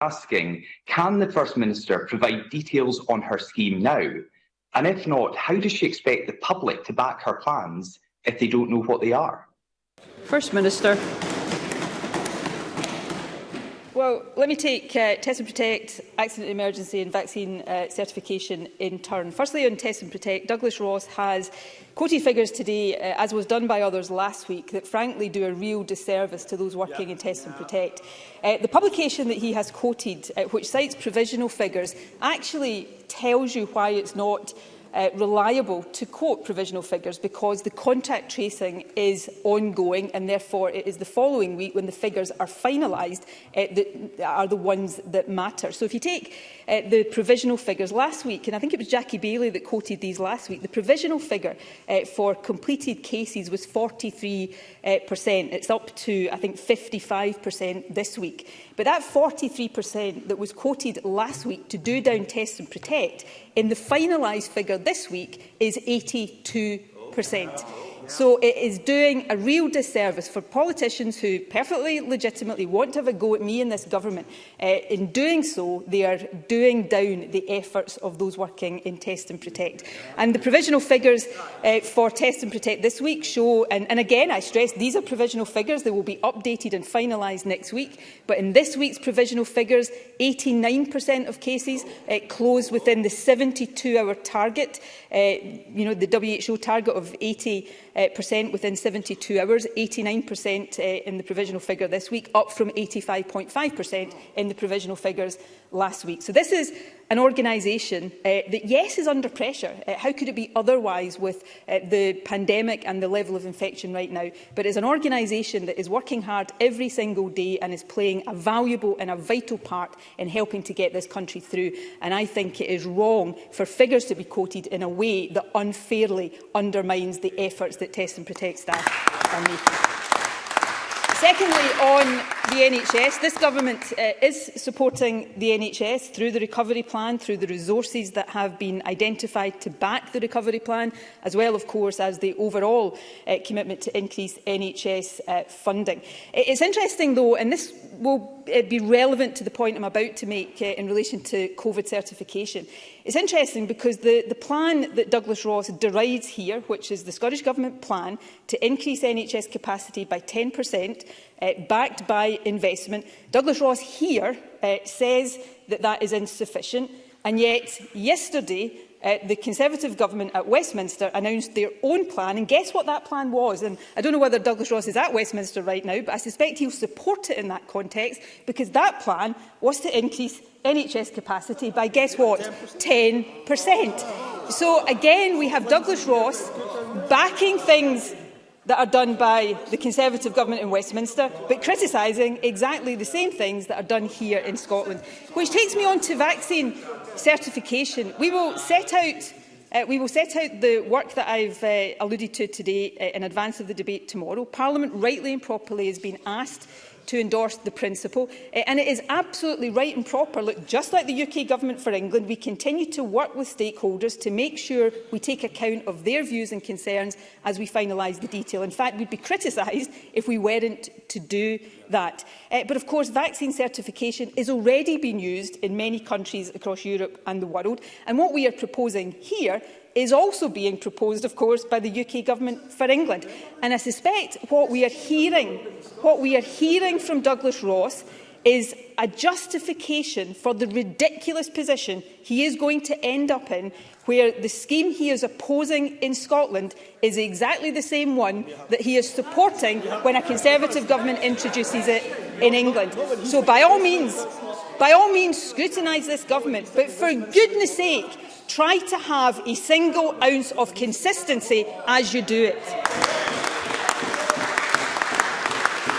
asking, can the First Minister provide details on her scheme now? And if not, how does she expect the public to back her plans if they don't know what they are? First Minister. Well, let me take Test and Protect, accident emergency and vaccine certification in turn. Firstly, on Test and Protect, Douglas Ross has quoted figures today, as was done by others last week, that frankly do a real disservice to those working in Test and Protect. The publication that he has quoted, which cites provisional figures, actually tells you why it's not reliable to quote provisional figures, because the contact tracing is ongoing and therefore it is the following week when the figures are finalised that are the ones that matter. So if you take the provisional figures last week, and I think it was Jackie Bailey that quoted these last week, the provisional figure for completed cases was 43%. It's up to, I think, 55% this week. But that 43% that was quoted last week to do down Test and Protect, in the finalised figure this week is 82%. So it is doing a real disservice for politicians who perfectly legitimately want to have a go at me in this government. In doing so, they are doing down the efforts of those working in Test and Protect. And the provisional figures for Test and Protect this week show, and again I stress these are provisional figures, they will be updated and finalised next week, but in this week's provisional figures, 89% of cases closed within the 72-hour target, the WHO target of 80% within 72 hours, 89% in the provisional figure this week, up from 85.5% in the provisional figures last week. So this is an organisation that, yes, is under pressure. How could it be otherwise with the pandemic and the level of infection right now? But it's an organisation that is working hard every single day and is playing a valuable and a vital part in helping to get this country through. And I think it is wrong for figures to be quoted in a way that unfairly undermines the efforts that Test and Protect staff are making. Secondly, on the NHS, this government is supporting the NHS through the recovery plan, through the resources that have been identified to back the recovery plan, as well, of course, as the overall commitment to increase NHS funding. It's interesting, though, and this will be relevant to the point I'm about to make in relation to COVID certification. It's interesting because the plan that Douglas Ross derides here, which is the Scottish Government plan to increase NHS capacity by 10%, backed by investment, Douglas Ross here says that that is insufficient, and yet yesterday the Conservative government at Westminster announced their own plan, and guess what that plan was? And I don't know whether Douglas Ross is at Westminster right now, but I suspect he'll support it in that context, because that plan was to increase NHS capacity by, guess what, 10%. So again, we have Douglas Ross backing things that are done by the Conservative government in Westminster, but criticising exactly the same things that are done here in Scotland. Which takes me on to vaccine certification. We will set out the work that I've alluded to today in advance of the debate tomorrow. Parliament, rightly and properly, has been asked to endorse the principle, and it is absolutely right and proper. Look, just like the UK Government for England, we continue to work with stakeholders to make sure we take account of their views and concerns as we finalise the detail. In fact, we'd be criticised if we weren't to do that. But of course, vaccine certification is already being used in many countries across Europe and the world, and what we are proposing here is also being proposed, of course, by the UK Government for England. And I suspect what we are hearing from Douglas Ross is a justification for the ridiculous position he is going to end up in, where the scheme he is opposing in Scotland is exactly the same one that he is supporting when a Conservative government introduces it in England. So by all means, scrutinise this government, but for goodness sake, try to have a single ounce of consistency as you do it.